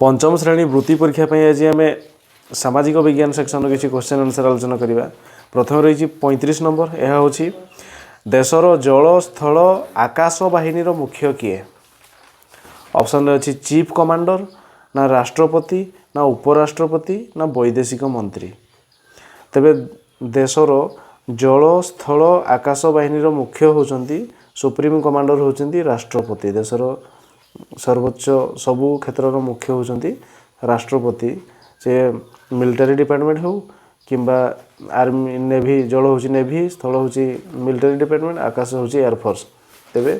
पंचम श्रेणी वृत्ति परीक्षा आज आम सामाजिक विज्ञान सेक्शन किसी क्वेश्चन आंसर आलोचना करवा। प्रथम रही 35 नंबर। यह हूँ देशर जल स्थल आकाश बाहिनी मुख्य किए। ऑप्शन अच्छी चीफ कमांडर, ना राष्ट्रपति, ना उपराष्ट्रपति, ना वैदेशिक मंत्री। तेबे देशर जल स्थल आकाश बाहिनी मुख्य होती सुप्रीम कमांडर होती राष्ट्रपति। देशर सर्वोच्च सबू क्षेत्र मुख्य होती राष्ट्रपति। से मिलिटारी डिपार्टमेंट हो कि आर्मी नेवी, जल हूँ नेवी, स्थल हूँ मिलिटारी डिपार्टमेंट, आकाश हूँ एयरफोर्स। तेबे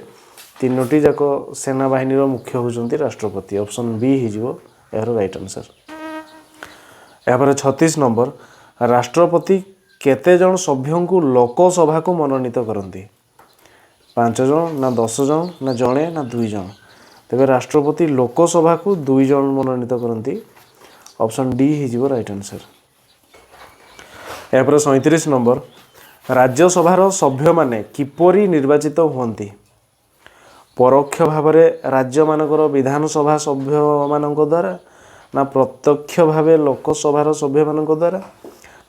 तीनोटी जाक सेना बाहिनी मुख्य होती राष्ट्रपति। ऑप्शन बी हो यार राइट आंसर। यापर 36 नंबर। राष्ट्रपति केते जन सभ्यों को लोकसभा को मनोनीत करती? 5 जन, ना 10 जन, ना जड़े, ना 2 जन। तेबे राष्ट्रपति लोकसभा को 2 जन मनोनीत करती। ऑप्शन डी हो राइट आंसर। यापर 37 नंबर। राज्यसभार सभ्य माने किपरि निर्वाचित होती? परोक्ष भाव राज्य मानकर विधानसभा सभ्य मानक द्वारा, ना प्रत्यक्ष भाव लोकसभार सभ्य मानक द्वारा,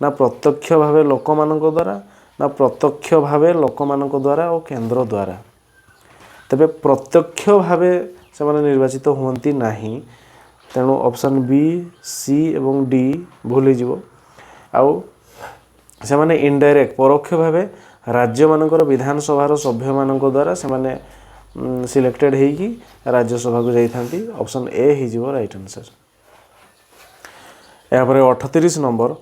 ना प्रत्यक्ष भाव लोक मानक द्वारा, ना प्रत्यक्ष भाव लोक मानक द्वारा और केंद्र द्वारा। तेबे प्रत्यक्ष भाव से निर्वाचित होती नहीं। तेणु ऑप्शन बी, सी एवं डी भूल जीवो। आउ से माने इनडायरेक्ट परोक्ष भाव राज्य मानकर विधानसभार सभ्य मानक द्वारा से माने सिलेक्टेड होगी राज्यसभा को जाइथांती। ऑप्शन ए हो राइट आंसर। यापर 38 नंबर।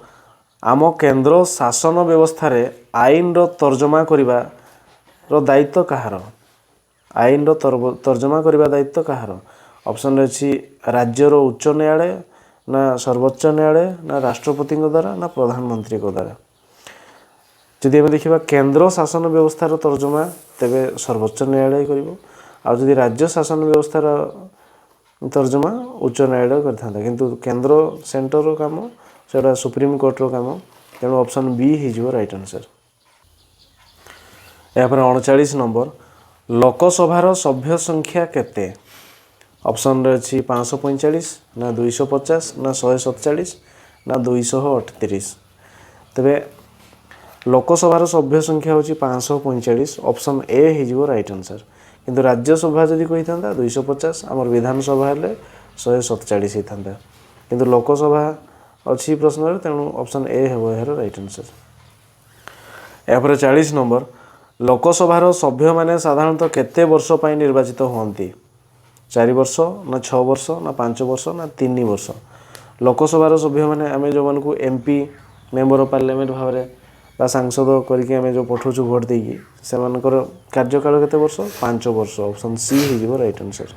आम केंद्र शासन व्यवस्था रे आईन रो तर्जमा करिबा रो दायित्व कहार? आईन रो तर्जमा करिबा दायित्व कहार? ऑप्शन अच्छी राज्यर उच्च न्यायालय, ना सर्वोच्च न्यायालय, ना राष्ट्रपति द्वारा, ना प्रधानमंत्री द्वारा। जदि आम देखा केंद्र शासन व्यवस्थार तर्जमा तेबे सर्वोच्च न्यायालय करिवो। आउ जदि राज्य शासन व्यवस्थार तर्जमा उच्च न्यायालय करता। किंतु केंद्र सेंटर काम से सुप्रीम कोर्टर काम। तेणु ऑप्शन बी हो राइट आंसर। यापर 39 नंबर। लोकसभार सभ्य संख्या केते? ऑप्शन अच्छी 545, ना 250, ना 147, ना 238। तेबे लोकसभार सभ्य संख्या हूँ 545। ऑप्शन ए हो राइट आंसर। किंतु राज्यसभा जदि कही था 250, आमर विधानसभा हेले 147 होता। किंतु लोकसभा अच्छी प्रश्न। तेणु ऑप्शन ए हो यार राइट आंसर। यापर 40 नंबर। लोकसभार सभ्य माने साधारणतः केते वर्ष पर निर्वाचित होती? 4 वर्ष, ना 6 वर्ष, ना 5 वर्ष, ना 3 वर्ष। लोकसभार सभ्य माने आम जो मान एमपी मेंबर ऑफ पार्लियामेंट भाव में सांसद करके जो पठाऊँ भोट देकी से कार्यकाल केते वर्ष? 5 वर्ष। ऑप्शन सी हो राइट आंसर।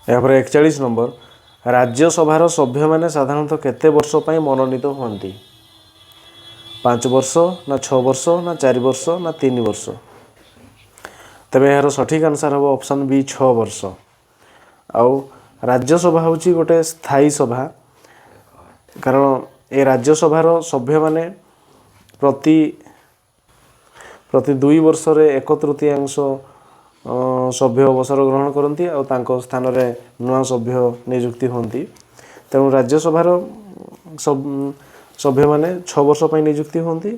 यापर 41 नंबर। राज्यसभार सभ्य माने साधारणतः केते वर्ष पर मनोनीत होती? 5 वर्ष, ना 6 वर्ष, ना 4 वर्ष, ना 3 वर्ष। तेबे यार सठिक आंसर हम ऑप्शन बी 6 वर्ष। आउ राज्यसभा हूँ गोटे स्थायी सभा। कारण ए राज्यसभार सभ्य माने प्रति 2 वर्ष रे 1/3 सभ्य अवसर ग्रहण करती और स्थान रे नुआ सभ्य नियुक्ति होती। तेणु राज्यसभार सभ्य माने 6 वर्ष पर नियुक्ति होती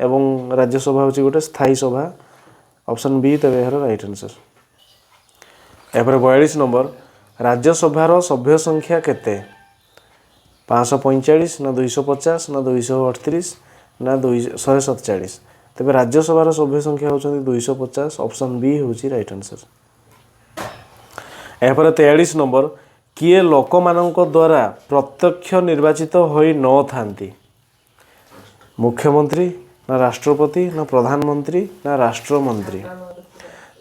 एवं राज्यसभा हूँ गोटे स्थायी सभा। ऑप्शन बी तेरे यार राइट आंसर। यापर 42 नंबर। राज्यसभार सभ्य संख्या केते? 545, ना 250, ना 238, ना 147। तेबे राज्यसभार सभ्य संख्या होती 250। ऑप्शन बी हूँ राइट आंसर। यापर 43 नंबर। किए लोक मानक द्वारा प्रत्यक्ष निर्वाचित होई न थांती? मुख्यमंत्री, ना राष्ट्रपति, ना प्रधानमंत्री, ना राष्ट्रमंत्री।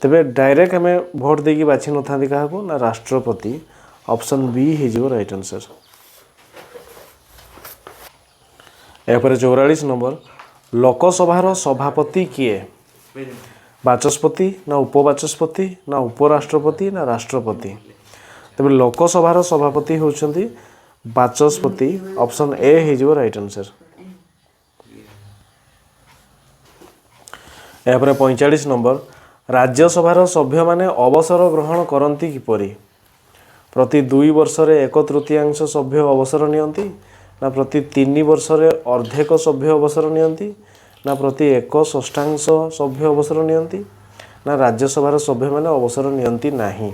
तेबे डायरेक्ट आम भोट देकी बाछि न था क्या ना राष्ट्रपति। ऑप्शन बी हो राइट आंसर। यापर 44 नंबर। लोकसभार सभापति किए? बाचस्पति, ना उपबाचस्पति, ना उपराष्ट्रपति, ना राष्ट्रपति। तेबे लोकसभार सभापति होउछंती बाचस्पति। ऑप्शन ए हो राइट आंसर। यापर 45 नंबर। राज्यसभार सभ्य माने अवसर ग्रहण करती किपरि? प्रति 2 वर्षरे 1/3 सभ्य अवसर नियंती ना प्रति 3 वर्षरे अर्धेक सभ्य अवसर नियंती ना प्रति 1/6 सभ्य अवसर नियंती ना राज्यसभार सभ्य माने अवसर नियंती नाही।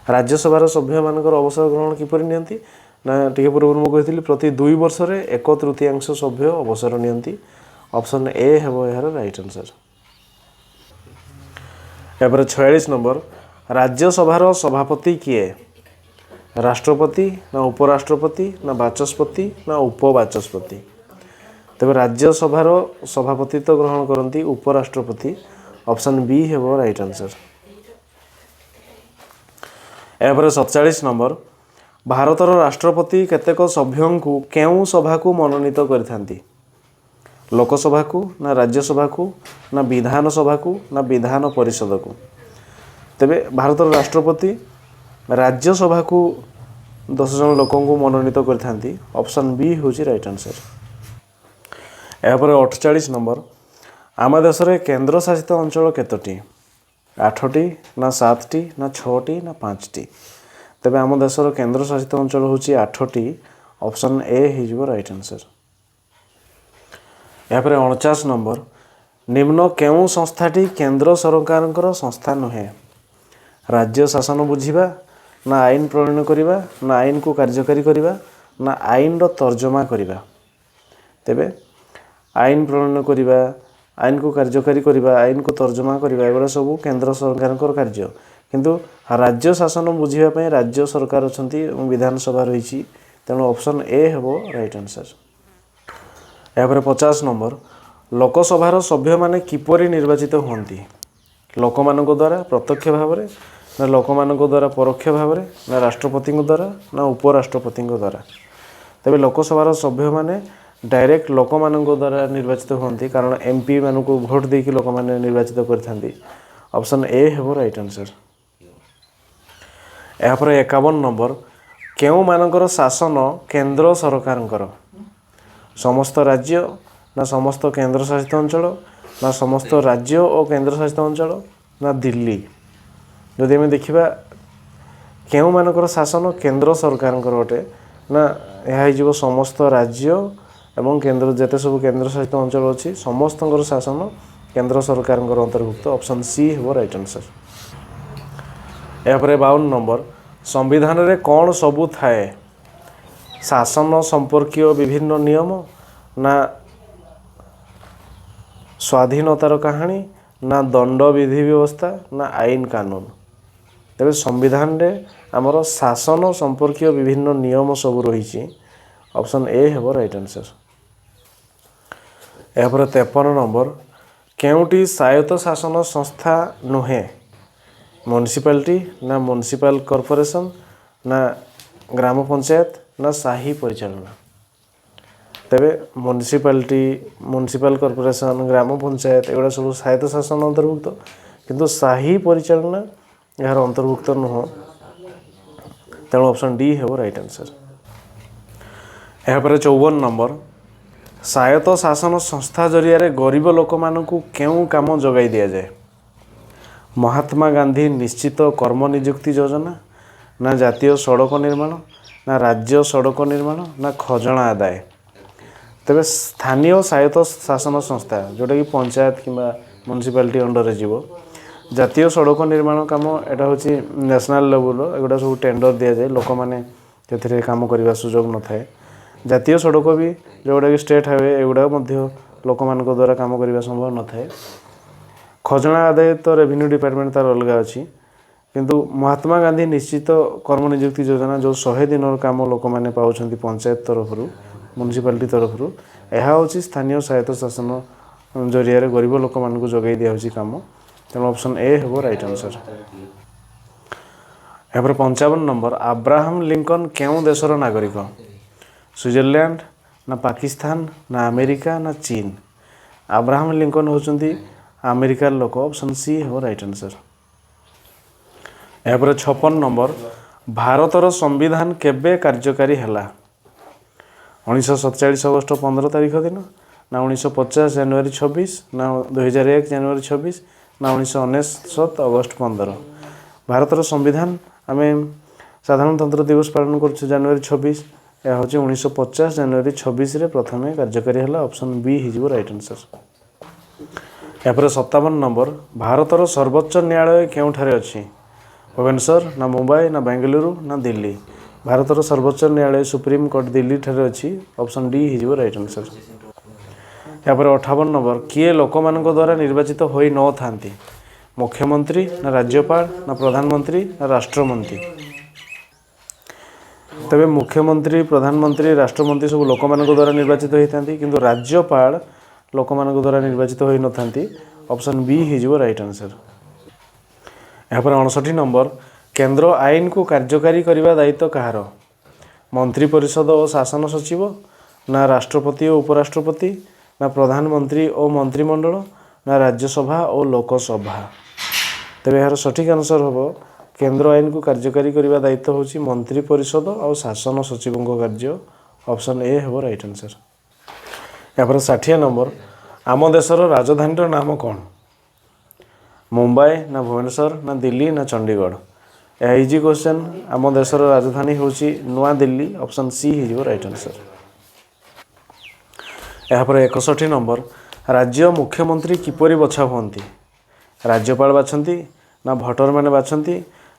राज्यसभार सभ्य मानकर अवसर ग्रहण किपरि नियंती ना टिके पूर्व मु कहितली प्रति 2 वर्षरे 1/3 सभ्य अवसर नियंती। ऑप्शन ए हेबो यार राइट आंसर। एपर 46 नंबर राज्यसभार सभापति किए राष्ट्रपति ना उपराष्ट्रपति ना बाचस्पति ना उपबाचस्पति। तेबे राज्यसभार सभापतित्व ग्रहण करती उपराष्ट्रपति। ऑप्शन बी हेबो राइट आंसर। एपर 47 नंबर भारतर राष्ट्रपति केतेक सभ्यों को केउ सभा को मनोनीत करिथांती लोकसभा को ना राज्यसभा को ना विधान सभा को ना विधान परिषद को। तेबे भारतर राष्ट्रपति राज्यसभा को 10 जन लोकों को मनोनीत करिथांती। ऑप्शन बी होची राइट आंसर। एपर 48 नंबर आम देश रे केंद्र शासित अंचल केतोटी 8टी ना 7टी ना 6टी ना 5टी। तेबे आम देशर केंद्र शासित अंचल होची 8टी। ऑप्शन ए हिजबो राइट आंसर। यहाँ पर 49 नंबर निम्न केउ संस्थाटी केंद्र सरकार संस्था नुहे राज्य शासन बुझिबा ना आईन प्रणयन करिबा ना आईन को कार्यकारी करिबा ना आईन रो तर्जमा करिबा। तेबे आईन प्रणयन करिबा आईन को कार्यकारी करिबा आईन को तर्जमा करिबा एगुड़ा सब केंद्र सरकार कार्य किंतु राज्य शासन बुझिबा पई राज्य सरकार अछंती विधानसभा रही। तेणु ऑप्शन ए हेबो राइट आंसर। यहाँ 50 नंबर लोकसभार सभ्य माने किपरि निर्वाचित होती लोक मानक द्वारा प्रत्यक्ष भाव ना लोक मानक द्वारा परोक्ष भाव ना राष्ट्रपति द्वारा ना उपराष्ट्रपति द्वारा। तेबे लोकसभार सभ्य माने डायरेक्ट लोक मानक द्वारा निर्वाचित होती कारण एमपी मानक भोट देकी लोक माने निर्वाचित करथांती। ऑप्शन ए हेबो राइट आंसर। यहाँ 51 नंबर केउ मानकर शासन केंद्र सरकारଙ୍କର समस्त राज्य ना समस्त केंद्र शासित अंचल ना समस्त राज्य और केंद्र शासित अंचल ना दिल्ली। जदि आम देखा केउ मानकर शासन केंद्र सरकार अटे ना यह समस्त राज्य एवं केंद्र जेते सब केंद्र शासित अंचल अच्छी समस्त शासन केंद्र सरकार अंतर्भुक्त। ऑप्शन सी हेबो राइट आंसर। यहाँ 52 नंबर संविधान रे कौन सबू थाए शासन संपर्कीय विभिन्न नियम ना स्वाधीनतार कहानी ना दंड विधि व्यवस्था ना आईन कानून। तेरे संविधान रे आमर शासन संपर्कीय विभिन्न नियम सब रही। ऑप्शन ए हेबो राइट आंसर। यहाँ 53 नंबर केउटी स्वायत्त शासन संस्था नुहे म्युनिसिपालिटी ना म्युनिसिपल कॉर्पोरेशन ना ग्राम पंचायत ना साही परिचालना। तेबे म्युनिसिपालिटी म्युनिसिपल कॉर्पोरेशन ग्राम पंचायत एगुड़ा सब स्वायत्त शासन अंतर्भुक्त किंतु साही परिचालना यार अंतर्भुक्त नुह। तेणु ऑप्शन डी हेबो राइट आंसर। यहाँ 54 नंबर स्वायत्त शासन संस्था जरिया गरीब लोक मानकु केउ काम जगाई दिया जाए महात्मा गांधी निश्चित कर्म नियुक्ति योजना ना जातीय सड़क निर्माण ना राज्य सड़क निर्माण ना खजना आदाय। तेबे स्थानीय स्वायत्त शासन संस्था जोटा कि पंचायत कि म्युनिसिपालिटी अंडर जीव जातीय सड़क निर्माण काम एटा होची नेशनल लेवल एगुड़ा सब टेंडर दिया जाए लोक माने तेथिरे काम करबा सुयोग न थाए। जातीय सड़क भी जोटा कि स्टेट हाईवे एगुड़ा लोक मान द्वारा काम करने संभव न थाए। खजना आदाय तो रेवेन्यू डिपार्टमेंट तार अलग अच्छी किंतु महात्मा गांधी निश्चित कर्म नियुक्ति योजना जो 100 दिन काम लोक मैंने पाँच पंचायत तरफ म्युनिसिपालिटी तरफ यह हूँ स्थानीय स्वायत्त शासन जरिया गरीब लोक मान जगै दिया काम। तेणु ऑप्शन ए हेबो राइट आंसर। यहाँ 55 नंबर अब्राहम लिंकन केउ देशर नागरिक स्विट्जरलैंड ना पाकिस्तान ना अमेरिका ना चीन। अब्राहम लिंकन होचंदी अमेरिकार लोक। ऑप्शन सी हेबो राइट आंसर। यहाँ 56 नंबर भारतर संविधान केबे कार्यकारी हैला 1947 अगस्ट 15 तारीख दिन ना 1950 जनवरी 26 ना 2001 जनवरी 26 ना 1999 अगस्ट 15। भारतर संविधान आम साधारणतंत्र दिवस पालन कर जनवरी 26 यह हूँ 1950 जनवरी 26 रे प्रथम कार्यकारी है ऑप्शन बी हो राइट आंसर। यापर 57 नंबर भारतर सर्वोच्च न्यायालय केउठारे अच्छी भुवनेश्वर ना मुंबई ना बेंगलुरु ना दिल्ली। भारतर सर्वोच्च न्यायालय सुप्रीम कोर्ट दिल्ली ठारे अच्छी ऑप्शन डी हो राइट आंसर। यापर 58 नंबर किए लोक मान द्वारा निर्वाचित हो न था मुख्यमंत्री ना राज्यपाल ना प्रधानमंत्री ना राष्ट्रमंत्री। तबे मुख्यमंत्री प्रधानमंत्री राष्ट्रमंत्री सब लोक मान द्वारा निर्वाचित होता किंतु राज्यपाल लोक मान द्वारा निर्वाचित हो न था ऑप्शन बी हो राइट आंसर। यहाँ पर 59 नंबर केंद्र आईन को कार्यकारी करने दायित्व कहार मंत्रिपरिषद और शासन सचिव ना राष्ट्रपति और उपराष्ट्रपति ना प्रधानमंत्री और मंत्रिमंडल ना राज्यसभा और लोकसभा। तेज यार सठिक आंसर हम केंद्र आईन को कार्यकारी करने दायित्व हूँ मंत्रिपरिषद और शासन सचिव कार्य ऑप्शन ए हो राइट आंसर। यहाँ पर 60 नंबर आम देशर राजधानी नाम कौन मुंबई ना भुवनेश्वर ना दिल्ली ना चंडीगढ़। यह इजी क्वेश्चन आम देशर राजधानी हूँ नुआ दिल्ली ऑप्शन सी हो राइट आंसर। यहाँ पर 61 नंबर राज्य मुख्यमंत्री किपरि बछा हुअन्ति राज्यपाल बाछन्ति ना भोटर मैंने बाछन्ति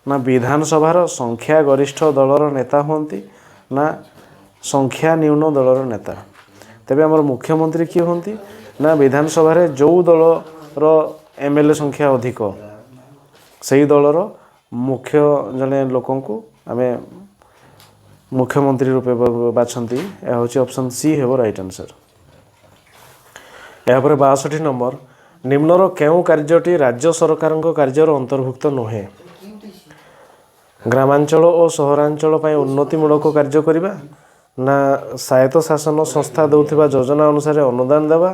ना विधानसभार संख्या गरिष्ठ दलर नेता हुअन्ति ना संख्या न्यून दलर नेता। तेबे आमर मुख्यमंत्री किए हुअन्ति ना विधानसभा जो दलर एमएलए संख्या अधिक सही दलर मुख्य जने लोकंकु आमे मुख्यमंत्री रूपे बाछन्ति। यह हूँ ऑप्शन सी हो राइट आंसर। यहाँ पर 62 नंबर निम्नर केउ कार्यटी राज्य सरकार कार्यर अंतर्भुक्त नुहे ग्रामांचल और सहरांचल उन्नतिमूलक कार्य करने ना स्वायत्त शासन संस्था दौथिबा योजना अनुसार अनुदान देवा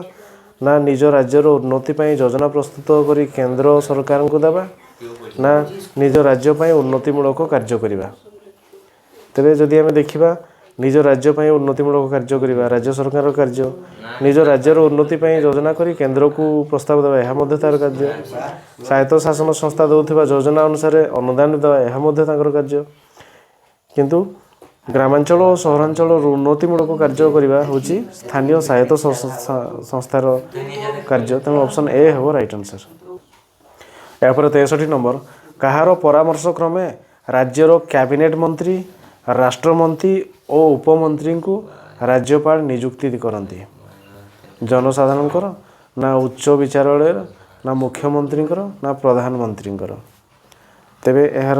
ना निज राज्यर उन्नति योजना प्रस्तुत करी केंद्र सरकार को देवा ना निज राज्य उन्नतिमूलक कार्य करने। तेरे जदि आम देखा निज राज्य उन्नतिमूलक कार्य करने राज्य सरकार कार्य निज राज्यर उन्नति योजना करी केंद्र को प्रस्ताव देवा यह तार कार्य स्वायत्त शासन संस्था दौथिबा योजना अनुसार अनुदान देवा यह कार्य किंतु ग्रामांचल और सहरांचल उन्नतिमूलक कार्य करने हूँ स्थानीय स्वायत्त संस्थार कार्य तेणु ऑप्शन ए हो राइट आंसर। यहाँ पर 63 नंबर कहार परामर्श क्रमे राज्यर कैबिनेट मंत्री राष्ट्रमंत्री और उपमंत्री को राज्यपाल नियुक्ति करती जनसाधारण ना उच्च विचारालय ना मुख्यमंत्री ना प्रधानमंत्री। तेबे यार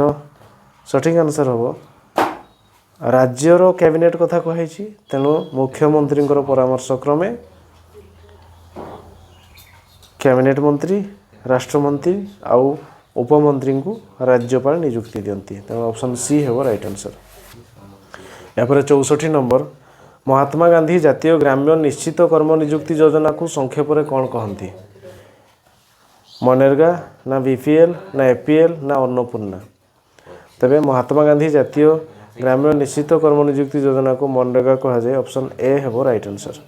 सठिक आंसर हम राज्यर कैबिनेट कथा कही तेणु मुख्यमंत्री परामर्श क्रमे कैबिनेट मंत्री राष्ट्रमंत्री आउ उपमंत्री को राज्यपाल नियुक्ति दियंती तेणु ऑप्शन सी हो राइट आंसर। यहाँ पर 64 नंबर महात्मा गांधी जातीय ग्राम्य निश्चित कर्म नियुक्ति योजना को संक्षेप में कौन कहती मनरेगा ना बीपीएल ना एपीएल ना अन्नपूर्णा। तेबे महात्मा गांधी जातीय ग्राम्य निश्चित कर्म नियुक्ति योजना को मनरेगा कहा जाए ऑप्शन ए हो राइट आंसर।